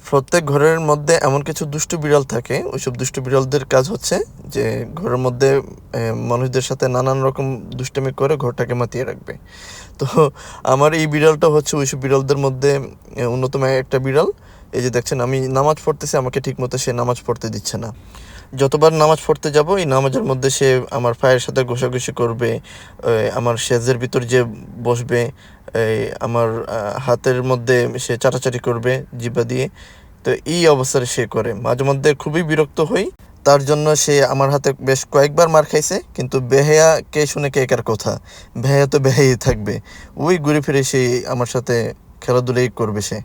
প্রত্যেক ঘরের মধ্যে এমন কিছু দুষ্টু বিড়াল থাকে, ওইসব দুষ্টু বিড়ালদের কাজ হচ্ছে যে ঘরের মধ্যে মানুষদের সাথে নানান রকম দুষ্টামি করে ঘরটাকে মাতিয়ে রাখবে। তো আমার এই বিড়ালটা হচ্ছে ওইসব বিড়ালদের মধ্যে অন্যতম একটা বিড়াল। এই যে দেখছেন আমি নামাজ পড়তেছি, আমাকে ঠিকমতো সে নামাজ পড়তে দিচ্ছে না। যতবার নামাজ পড়তে যাব এই নামাজের মধ্যে সে আমার পায়ের সাথে ঘষাঘষি করবে, আমার সেজের ভিতর যে বসবে, আমার হাতের মধ্যে সে চাটাচাটি করবে জিহ্বা দিয়ে। তো এই অবস্থায় সে করে, মাঝে মধ্যে খুবই বিরক্ত হই। তার জন্য সে আমার হাতে বেশ কয়েকবার মার খাইছে, কিন্তু বেহায়া কে শুনে কে কার কথা, বেহায়া তো বেহাই থাকবে, ওই ঘুরে ফিরে সে আমার সাথে খেলাধুলাই করবে সে।